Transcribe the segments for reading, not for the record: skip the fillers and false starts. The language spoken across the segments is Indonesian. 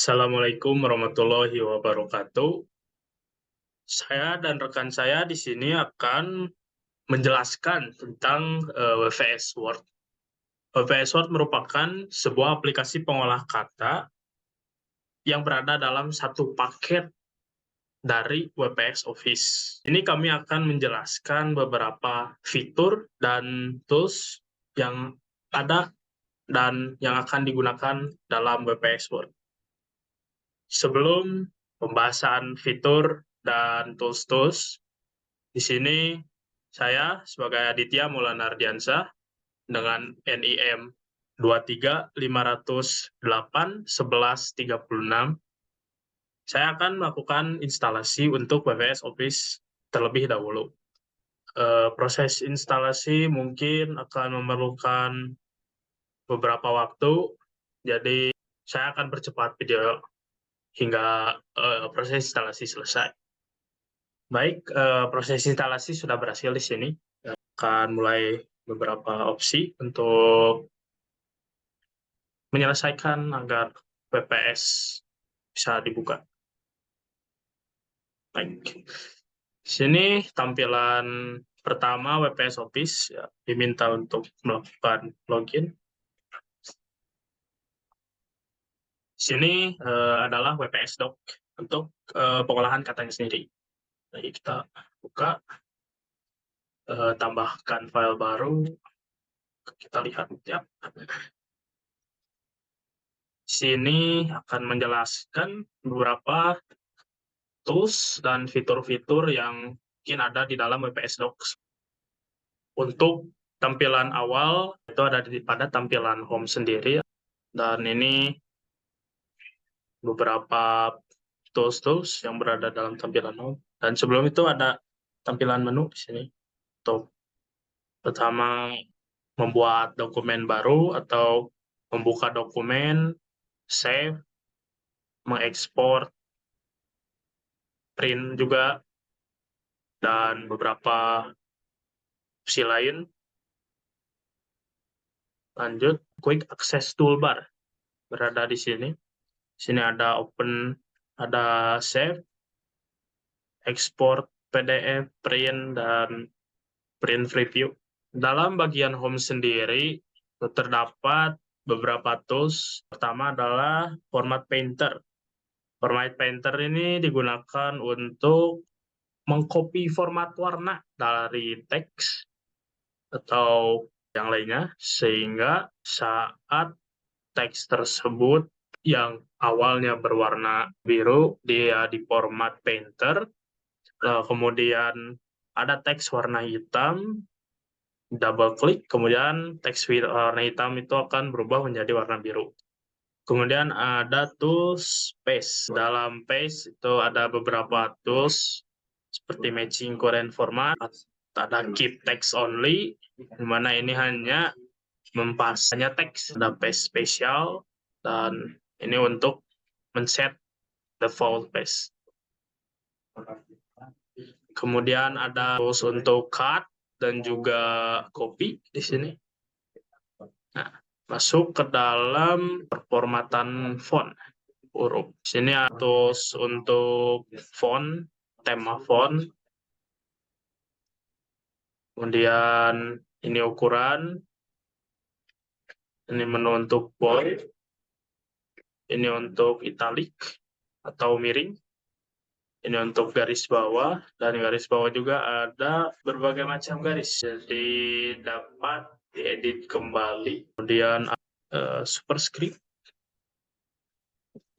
Assalamualaikum warahmatullahi wabarakatuh. Saya dan rekan saya di sini akan menjelaskan tentang WVS Word. WVS Word merupakan sebuah aplikasi pengolah kata yang berada dalam satu paket dari WPS Office. Ini kami akan menjelaskan beberapa fitur dan tools yang ada dan yang akan digunakan dalam WPS Word. Sebelum pembahasan fitur dan tools-tools, di sini saya sebagai Aditya Maulana Ardiansyah dengan NIM 235081136, saya akan melakukan instalasi untuk WPS Office terlebih dahulu. Proses instalasi mungkin akan memerlukan beberapa waktu, jadi saya akan percepat video hingga proses instalasi selesai. Baik, proses instalasi sudah berhasil di sini. Akan mulai beberapa opsi untuk menyelesaikan agar WPS bisa dibuka. Baik, di sini tampilan pertama WPS Office, ya, diminta untuk melakukan login. Di sini adalah WPS Doc untuk pengolahan katanya sendiri. Jadi kita buka, tambahkan file baru, kita lihat ya. Sini akan menjelaskan beberapa tools dan fitur-fitur yang mungkin ada di dalam WPS Docs. Untuk tampilan awal itu ada pada tampilan home sendiri, dan ini beberapa tools-tools yang berada dalam tampilan home. Dan sebelum itu ada tampilan menu di sini. Untuk pertama, membuat dokumen baru atau membuka dokumen, save, mengekspor, print juga, dan beberapa opsi lain. Lanjut, quick access toolbar berada di sini. Di sini ada open, ada save, export PDF, print, dan print preview. Dalam bagian home sendiri terdapat beberapa tools. Pertama adalah format painter. Format painter ini digunakan untuk mengcopy format warna dari teks atau yang lainnya, sehingga saat teks tersebut yang awalnya berwarna biru, dia di format painter, kemudian ada teks warna hitam, double klik, kemudian teks warna hitam itu akan berubah menjadi warna biru. Kemudian ada tools paste. Dalam paste itu ada beberapa tools seperti matching current format, ada keep text only, di mana ini hanya hanya teks. Ada paste spesial, dan ini untuk men-set default paste. Kemudian ada tools untuk cut dan juga copy di sini. Nah, masuk ke dalam performatan font huruf. Di sini ada tools untuk font, tema font. Kemudian ini ukuran. Ini menu untuk bold. Ini untuk italic atau miring. Ini untuk garis bawah, dan garis bawah juga ada berbagai macam garis. Jadi dapat diedit kembali. Kemudian superscript,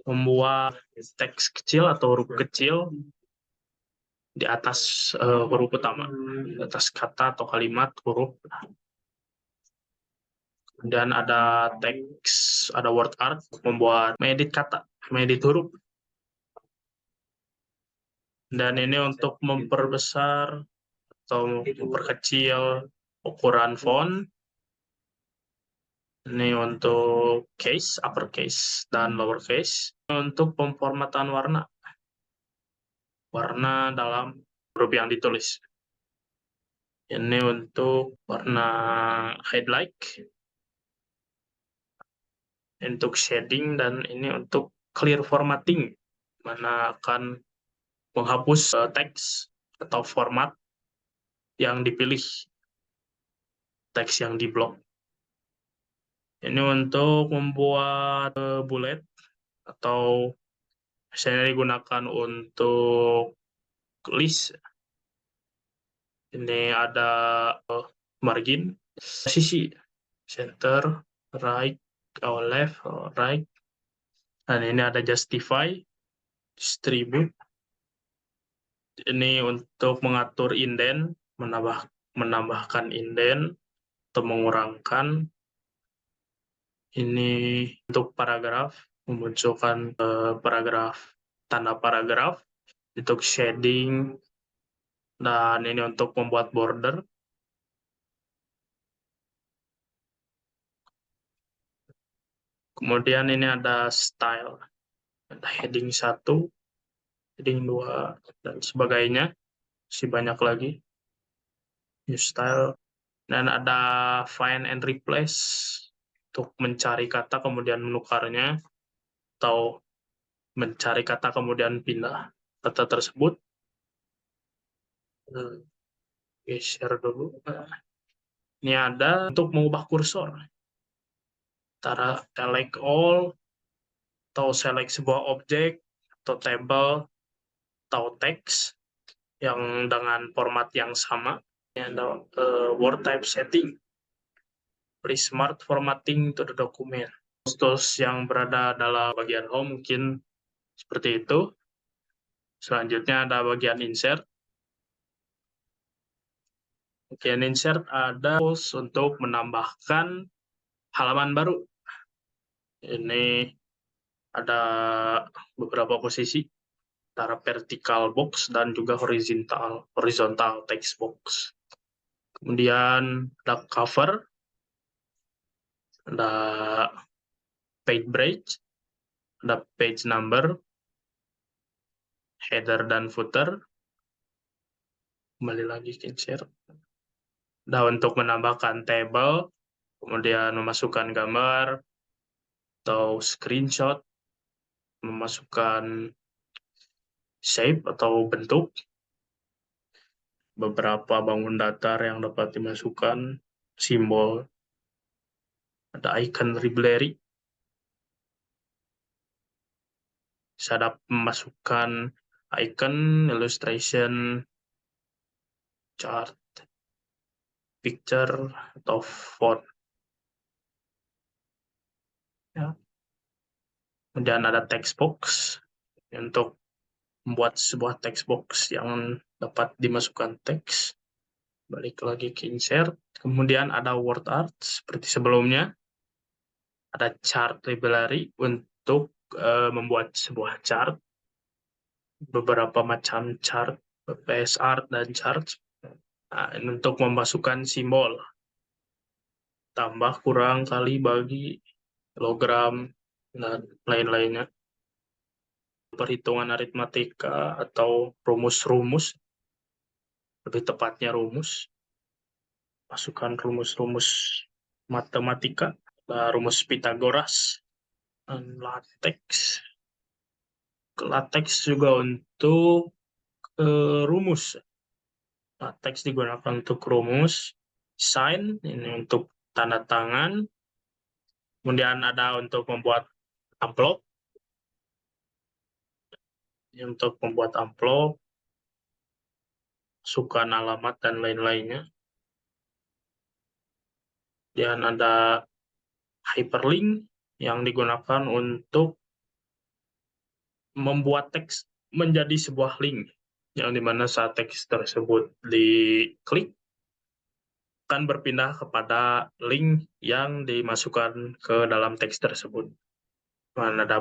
membuat teks kecil atau huruf kecil di atas huruf utama, di atas kata atau kalimat huruf. Dan ada teks, ada word art, membuat mengedit kata, mengedit huruf. Dan ini untuk memperbesar atau memperkecil ukuran font. Ini untuk case, uppercase, dan lowercase. Untuk pemformatan warna. Warna dalam huruf yang ditulis. Ini untuk warna highlight. Untuk shading, dan ini untuk clear formatting, mana akan menghapus teks atau format yang dipilih, teks yang diblok. Ini untuk membuat bullet atau misalnya digunakan untuk list. Ini ada margin, sisi, center, right, or left, or right. Dan ini ada justify, distribute. Ini untuk mengatur indent, menambahkan indent atau mengurangkan. Ini untuk paragraf, memunculkan paragraf, tanda paragraf, untuk shading, dan ini untuk membuat border. Kemudian ini ada style, ada heading 1, heading 2, dan sebagainya. Masih banyak lagi. New style. Dan ada find and replace, untuk mencari kata kemudian menukarnya, atau mencari kata kemudian pindah kata tersebut. Share dulu. Ini ada untuk mengubah kursor. Antara select all, atau select sebuah objek, atau table, atau teks yang dengan format yang sama. Ini ada word type setting. Please smart formatting to the document. Tools yang berada dalam bagian home mungkin seperti itu. Selanjutnya ada bagian insert. Bagian insert ada tools untuk menambahkan halaman baru. Ini ada beberapa posisi antara vertical box dan juga horizontal text box. Kemudian ada cover, ada page break, ada page number, header dan footer. Kembali lagi ke insert. Ada untuk menambahkan table, kemudian memasukkan gambar atau screenshot, memasukkan shape atau bentuk, beberapa bangun datar yang dapat dimasukkan, simbol, ada icon library, bisa dapat memasukkan icon, illustration, chart, picture, atau font. Ya. Kemudian ada text box untuk membuat sebuah text box yang dapat dimasukkan teks. Balik lagi ke insert. Kemudian ada word art seperti sebelumnya. Ada chart library untuk membuat sebuah chart. Beberapa macam chart, PS art dan chart. Nah, ini untuk memasukkan simbol. Tambah, kurang, kali, bagi, logram, dan lain-lainnya. Perhitungan aritmatika atau rumus-rumus, lebih tepatnya rumus. Masukkan rumus-rumus matematika, rumus Pythagoras, dan latex. Latex juga untuk rumus. Latex digunakan untuk rumus. Sign, ini untuk tanda tangan. Kemudian ada untuk membuat amplop. Ini untuk membuat amplop, masukkan alamat, dan lain-lainnya. Dan ada hyperlink yang digunakan untuk membuat teks menjadi sebuah link, yang dimana saat teks tersebut diklik akan berpindah kepada link yang dimasukkan ke dalam teks tersebut. Dan ada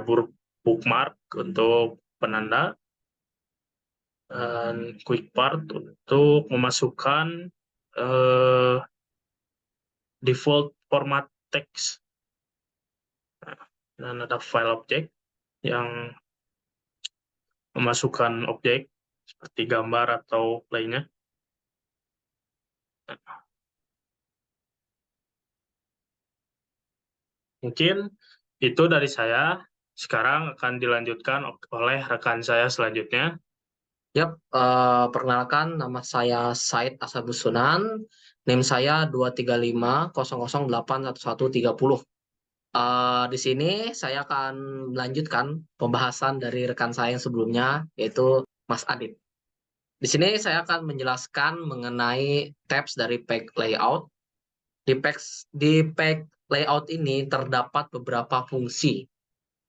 bookmark untuk penanda, dan quick part untuk memasukkan default format teks. Dan ada file object yang memasukkan objek seperti gambar atau lainnya. Mungkin itu dari saya. Sekarang akan dilanjutkan oleh rekan saya selanjutnya. Yap, perkenalkan nama saya Said Asabusunan, NIM saya 23500081130. Di sini saya akan melanjutkan pembahasan dari rekan saya yang sebelumnya, yaitu Mas Adit. Di sini saya akan menjelaskan mengenai tabs dari page layout. Di page layout ini terdapat beberapa fungsi.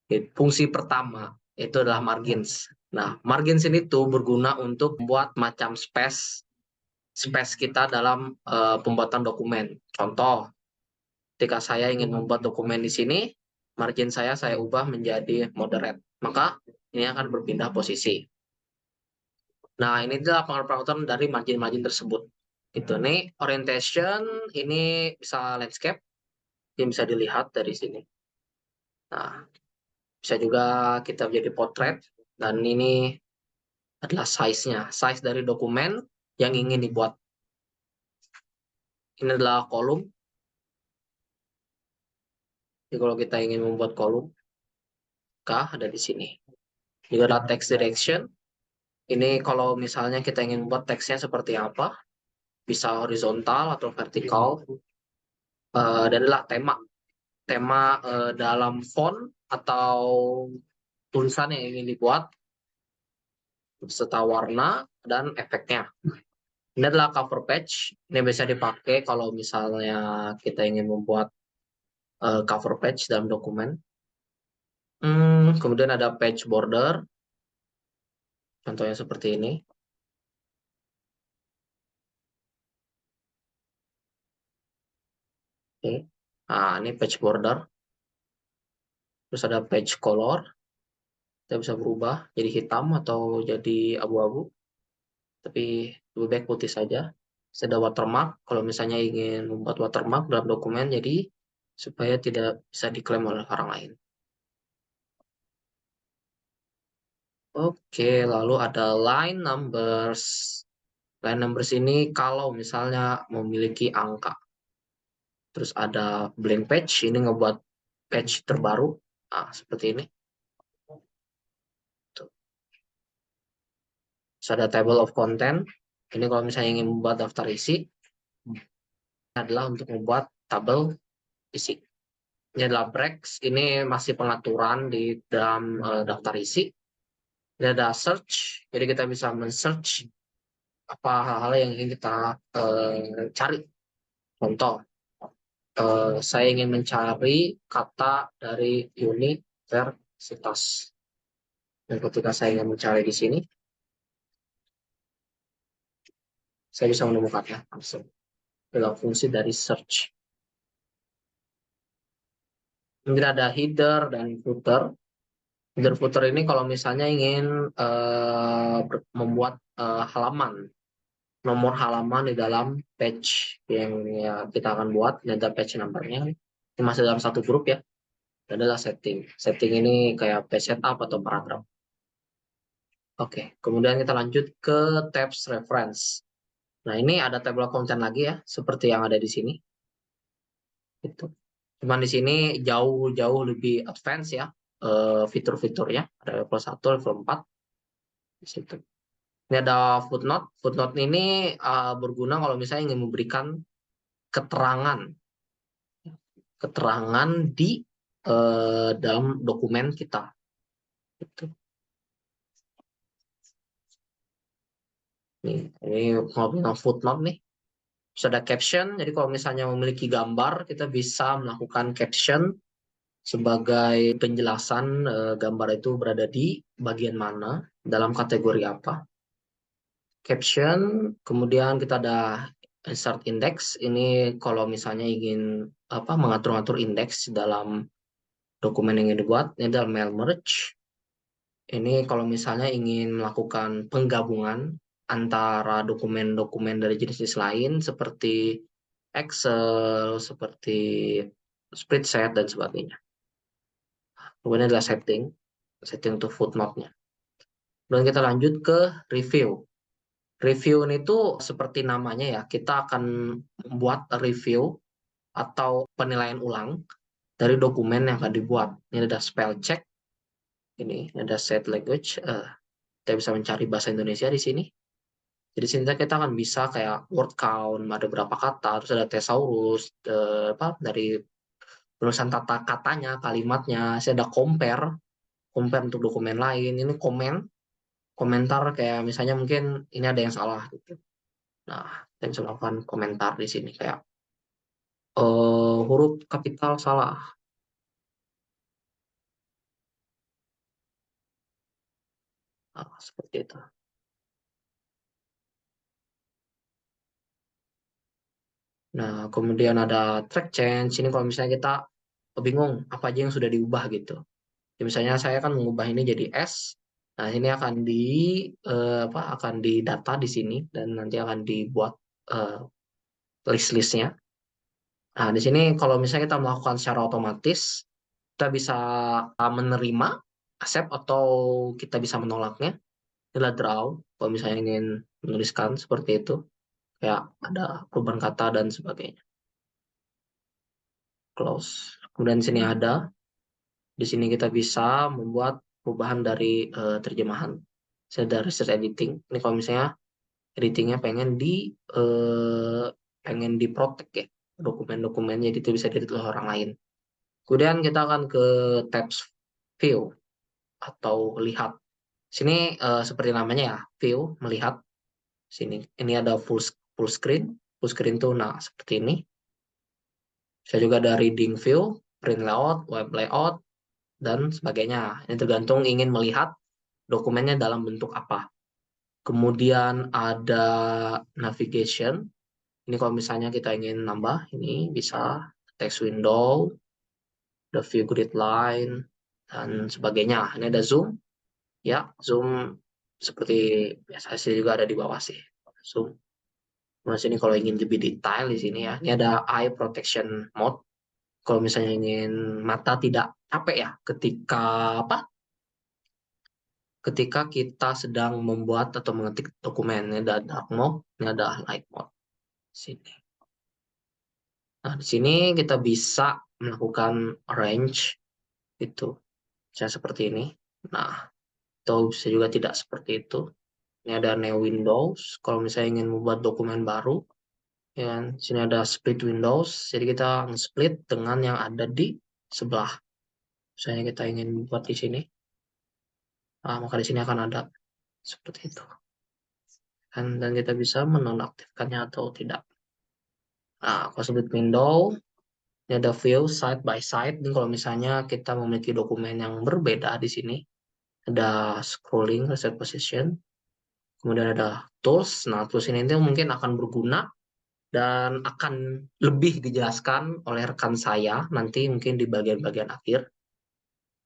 Fungsi pertama itu adalah margins. Nah, margins ini tuh berguna untuk membuat macam space kita dalam pembuatan dokumen. Contoh, ketika saya ingin membuat dokumen di sini, margin saya ubah menjadi moderate. Maka ini akan berpindah posisi. Nah, ini adalah pengaruh-pengaruh dari margin-margin tersebut. Itu nih, orientation ini bisa landscape, yang bisa dilihat dari sini. Nah, bisa juga kita menjadi portrait, dan ini adalah size-nya, size dari dokumen yang ingin dibuat. Ini adalah kolom. Jadi kalau kita ingin membuat kolom, ada di sini. Juga ada text direction. Ini kalau misalnya kita ingin membuat teksnya seperti apa, bisa horizontal atau vertikal. Dan adalah tema dalam font atau tulisan yang ingin dibuat, serta warna dan efeknya. Ini adalah cover page. Ini bisa dipakai kalau misalnya kita ingin membuat cover page dalam dokumen. Kemudian ada page border. Contohnya seperti ini. Oke. Nah, ini page border. Terus ada page color. Kita bisa berubah jadi hitam atau jadi abu-abu. Tapi lebih baik putih saja. Terus ada watermark. Kalau misalnya ingin membuat watermark dalam dokumen, jadi supaya tidak bisa diklaim oleh orang lain. Oke, lalu ada line numbers. Line numbers ini kalau misalnya memiliki angka. Terus ada blank page, ini ngebuat page terbaru. Nah, seperti ini. Tuh. Terus ada table of content. Ini kalau misalnya ingin membuat daftar isi, adalah untuk membuat tabel isi. Ini adalah breaks, ini masih pengaturan di dalam daftar isi. Ini ada search, jadi kita bisa men-search apa hal-hal yang ingin kita cari. Contoh, saya ingin mencari kata dari universitas. Dan ketika saya ingin mencari di sini, saya bisa menemukannya langsung dalam fungsi dari search. Mungkin ada header dan footer. Header footer ini kalau misalnya ingin membuat halaman, nomor halaman di dalam page yang ya, kita akan buat. Ini ada page numbernya. Ini masih dalam satu grup ya. Dan adalah setting. Setting ini kayak page setup atau paragraf. Oke, kemudian kita lanjut ke tabs reference. Nah, ini ada table content lagi ya, seperti yang ada di sini. Gitu. Cuman di sini jauh lebih advance ya, fitur-fiturnya. Ada level 1, level 4. Di situ. Ini ada footnote. Footnote ini berguna kalau misalnya ingin memberikan keterangan di dalam dokumen kita. Gitu. Ini ngobrol footnote nih. Terus ada caption. Jadi kalau misalnya memiliki gambar, kita bisa melakukan caption sebagai penjelasan gambar itu berada di bagian mana, dalam kategori apa. Caption, kemudian kita ada insert index. Ini kalau misalnya ingin mengatur-ngatur indeks dalam dokumen yang ingin dibuat. Ini adalah mail merge. Ini kalau misalnya ingin melakukan penggabungan antara dokumen-dokumen dari jenis lain seperti Excel, seperti spreadsheet, dan sebagainya. Kemudian adalah setting untuk footnote-nya. Dan kita lanjut ke review. Review ini tuh seperti namanya ya, kita akan membuat review atau penilaian ulang dari dokumen yang akan dibuat. Ini ada spell check. Ini ada set language. Kita bisa mencari bahasa Indonesia di sini. Jadi sini kita akan bisa kayak word count, ada berapa kata, terus ada thesaurus, dari penulisan tata katanya, kalimatnya. Saya ada compare untuk dokumen lain. Ini komentar kayak misalnya mungkin ini ada yang salah gitu. Nah, kita bisa melakukan komentar di sini kayak huruf kapital salah. Nah, seperti itu. Nah, kemudian ada track change. Ini kalau misalnya kita bingung apa aja yang sudah diubah gitu. Ya, misalnya saya kan mengubah ini jadi S. Nah, ini akan akan didata di sini dan nanti akan dibuat eh, list-listnya. Nah, di sini kalau misalnya kita melakukan secara otomatis, kita bisa menerima, accept, atau kita bisa menolaknya. Inilah draw, kalau misalnya ingin menuliskan seperti itu. Kayak ada perubahan kata dan sebagainya. Close. Kemudian di sini ada. Di sini kita bisa membuat perubahan dari terjemahan. Saya ada research editing. Ini kalau misalnya editingnya pengen diprotek ya dokumen-dokumennya, jadi itu bisa dilihat oleh orang lain. Kemudian kita akan ke tabs view atau lihat. Sini seperti namanya ya, view, melihat. Sini ini ada full screen. Full screen tuh nah seperti ini. Saya juga ada reading view, print layout, web layout, dan sebagainya. Ini tergantung ingin melihat dokumennya dalam bentuk apa. Kemudian ada navigation. Ini kalau misalnya kita ingin nambah, ini bisa text window, the view grid line, dan sebagainya. Ini ada zoom. Ya, zoom seperti biasa sih juga ada di bawah sih. Zoom. Mas ini kalau ingin lebih detail di sini ya. Ini ada eye protection mode. Kalau misalnya ingin mata tidak capek ya ketika kita sedang membuat atau mengetik dokumen. Ini ada dark mode, ini ada light mode. Sini. Nah, di sini kita bisa melakukan arrange itu. Bisa seperti ini. Nah, atau bisa juga tidak seperti itu. Ini ada new windows. Kalau misalnya ingin membuat dokumen baru, ya kan? Sini ada split windows. Jadi kita split dengan yang ada di sebelah. Misalnya kita ingin membuat di sini. Nah, maka di sini akan ada seperti itu. Dan kita bisa menonaktifkannya atau tidak. Nah, kalau split window, ini ada view side by side. Ini kalau misalnya kita memiliki dokumen yang berbeda di sini. Ada scrolling, reset position. Kemudian ada tools. Nah, tools ini mungkin akan berguna dan akan lebih dijelaskan oleh rekan saya nanti mungkin di bagian-bagian akhir.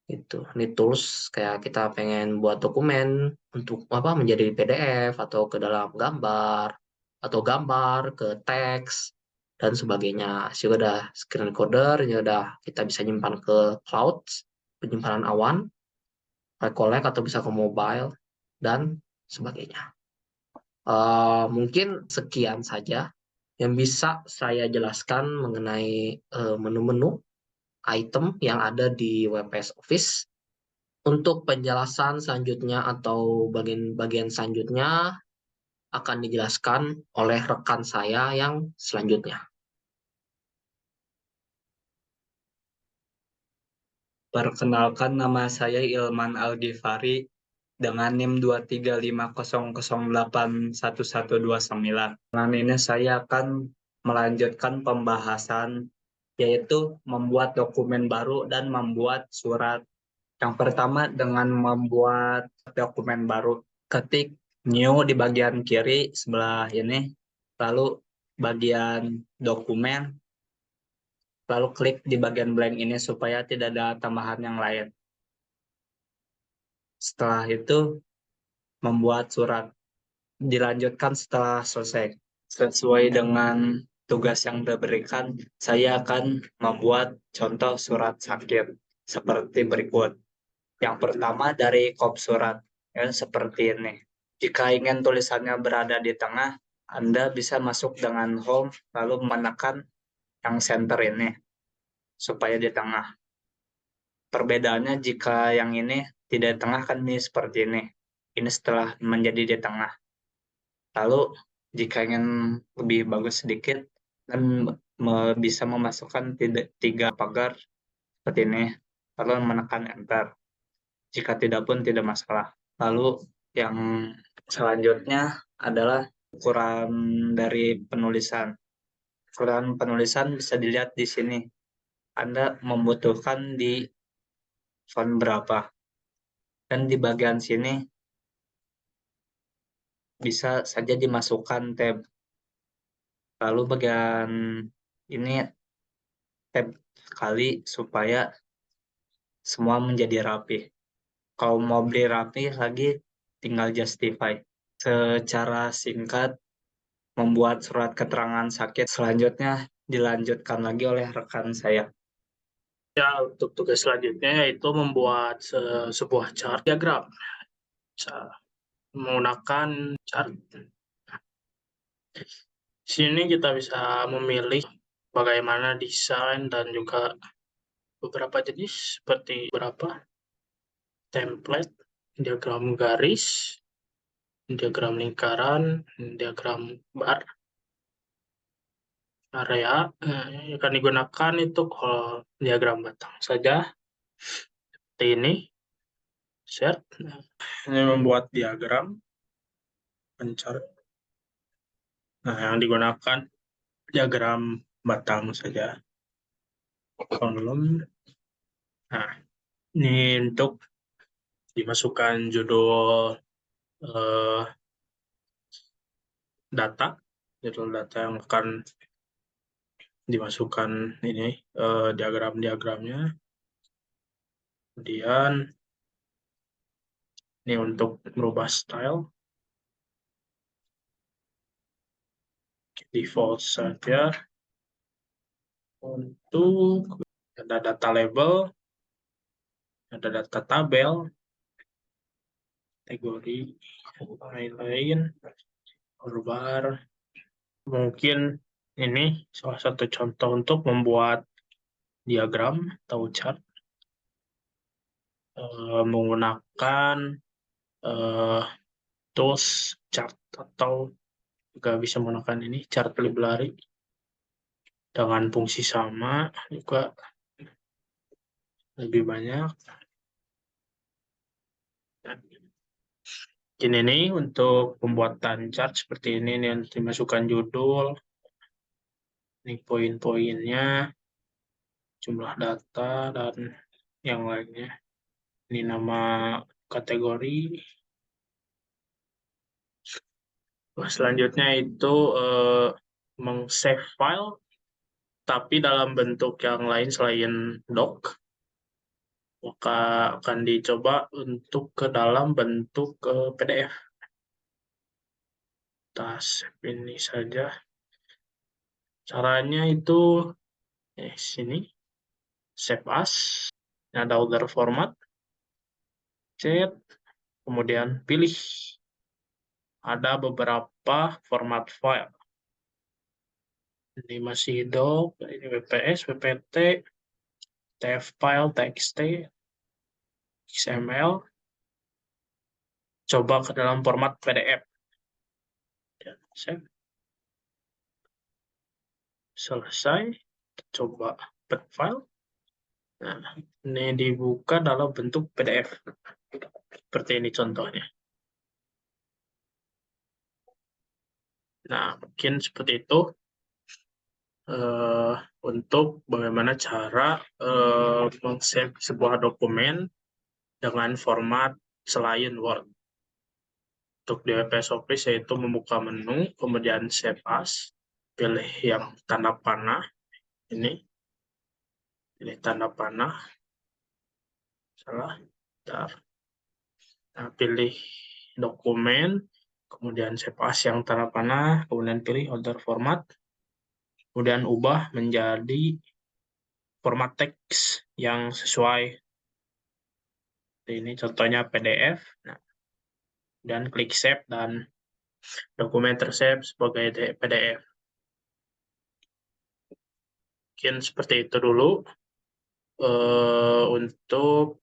Ini tools kayak kita pengen buat dokumen untuk menjadi PDF atau ke dalam gambar atau gambar ke teks dan sebagainya. Juga ada screen recorder, ini udah kita bisa nyimpan ke cloud, penyimpanan awan, recollect atau bisa ke mobile dan sebagainya. Mungkin sekian saja yang bisa saya jelaskan mengenai menu-menu item yang ada di WPS Office. Untuk penjelasan selanjutnya atau bagian-bagian selanjutnya akan dijelaskan oleh rekan saya yang selanjutnya. Perkenalkan, nama saya Ilman Al-Ghifari dengan NIM 23500081129. Dengan ini saya akan melanjutkan pembahasan yaitu membuat dokumen baru dan membuat surat. Yang pertama dengan membuat dokumen baru. Ketik new di bagian kiri sebelah ini, lalu bagian dokumen, lalu klik di bagian blank ini supaya tidak ada tambahan yang lain. Setelah itu membuat surat. Dilanjutkan setelah selesai. Sesuai dengan tugas yang diberikan, saya akan membuat contoh surat sakit seperti berikut. Yang pertama dari kop surat, ya, seperti ini. Jika ingin tulisannya berada di tengah, Anda bisa masuk dengan home lalu menekan yang center ini supaya di tengah. Perbedaannya jika yang ini Di tengah kan ini seperti ini. Ini setelah menjadi di tengah. Lalu jika ingin lebih bagus sedikit dan bisa memasukkan 3 pagar seperti ini, lalu menekan enter. Jika tidak pun tidak masalah. Lalu yang selanjutnya adalah ukuran dari penulisan. Ukuran penulisan bisa dilihat di sini. Anda membutuhkan di font berapa. Dan di bagian sini bisa saja dimasukkan tab. Lalu bagian ini tab sekali supaya semua menjadi rapi. Kalau mau beli rapi lagi, tinggal justify. Secara singkat, membuat surat keterangan sakit selanjutnya dilanjutkan lagi oleh rekan saya. Ya, untuk tugas selanjutnya yaitu membuat sebuah chart diagram. Menggunakan chart. Di sini kita bisa memilih bagaimana desain dan juga beberapa jenis seperti beberapa template, diagram garis, diagram lingkaran, diagram bar, area. Yang akan digunakan itu kalau diagram batang saja seperti ini. Set. Ini membuat diagram pencari. Nah, yang digunakan diagram batang saja. Kolom. Nah, ini untuk dimasukkan judul data, judul data yang akan dimasukkan ini diagram-diagramnya. Kemudian ini untuk merubah style, default saja. Untuk ada data label, ada data tabel, kategori, lain-lain, bar. Mungkin ini salah satu contoh untuk membuat diagram atau chart menggunakan tools chart, atau juga bisa menggunakan ini chart library dengan fungsi sama juga lebih banyak. Ini nih untuk pembuatan chart seperti ini nih, untuk dimasukkan judul, ini poin-poinnya, jumlah data dan yang lainnya. Ini nama kategori. Selanjutnya itu meng-save file tapi dalam bentuk yang lain selain doc, maka akan dicoba untuk ke dalam bentuk PDF. Kita save ini saja. Caranya itu sini, save as, ada other format, set, kemudian pilih. Ada beberapa format file. Ini masih doc, ini WPS, WPT, TF file, TXT, XML. Coba ke dalam format PDF. Dan save. Selesai. Coba open file. Nah, ini dibuka dalam bentuk PDF. Seperti ini contohnya. Nah, mungkin seperti itu untuk bagaimana cara meng-save sebuah dokumen dengan format selain Word. Untuk di WPS Office yaitu membuka menu, kemudian Save As, pilih yang tanda panah, ini tanda panah, salah, nah, pilih dokumen, kemudian Save As yang tanda panah, kemudian pilih Other Format, kemudian ubah menjadi format teks yang sesuai. Ini contohnya PDF. Nah, dan klik Save dan dokumen tersave sebagai PDF. Mungkin seperti itu dulu untuk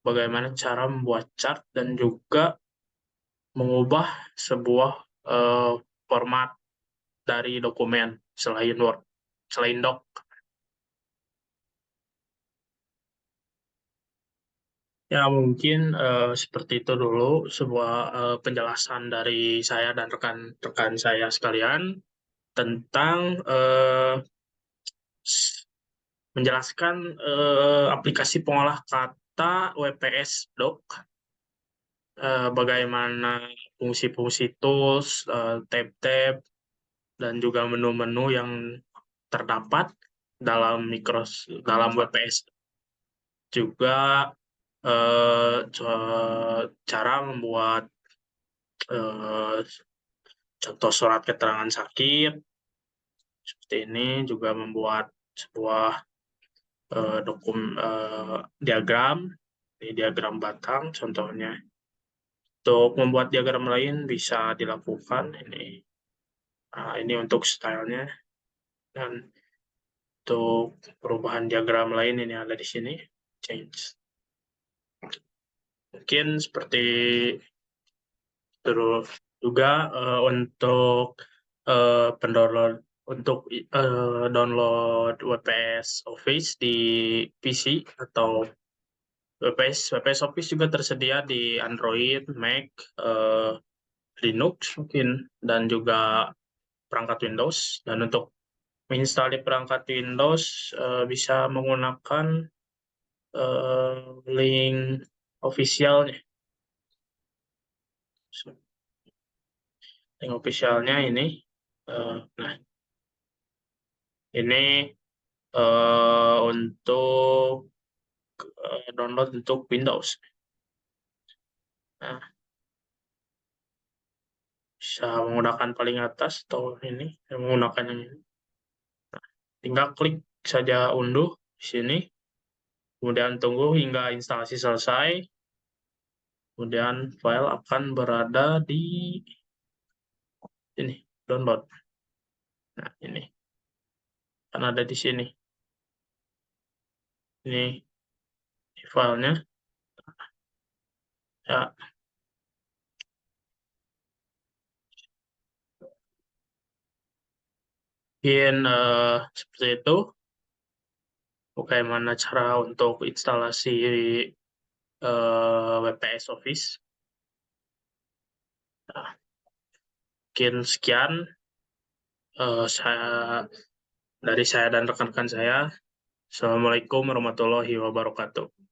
bagaimana cara membuat chart dan juga mengubah sebuah format dari dokumen selain Word, selain Doc. Ya, mungkin seperti itu dulu sebuah penjelasan dari saya dan rekan-rekan saya sekalian tentang menjelaskan aplikasi pengolah kata WPS Doc, bagaimana fungsi-fungsi tools, tab-tab, dan juga menu-menu yang terdapat dalam dalam WPS. Juga cara membuat contoh surat keterangan sakit seperti ini, juga membuat sebuah diagram, ini diagram batang contohnya. Untuk membuat diagram lain bisa dilakukan ini. Nah, ini untuk stylenya, dan untuk perubahan diagram lain ini ada di sini, change. Mungkin seperti terus juga untuk pendownload untuk download WPS Office di PC atau WPS Office juga tersedia di Android, Mac, Linux mungkin, dan juga perangkat Windows. Dan untuk menginstal di perangkat Windows bisa menggunakan link officialnya. Link officialnya ini. Nah, ini untuk download untuk Windows. Nah, bisa menggunakan paling atas atau ini, menggunakan yang ini. Nah, tinggal klik saja unduh di sini, kemudian tunggu hingga instalasi selesai, kemudian file akan berada di ini, download. Nah, ini akan ada di sini. Ini filenya. Ya, mungkin seperti itu. Bagaimana cara untuk instalasi WPS Office. Nah, mungkin sekian dari saya dan rekan-rekan saya. Assalamualaikum warahmatullahi wabarakatuh.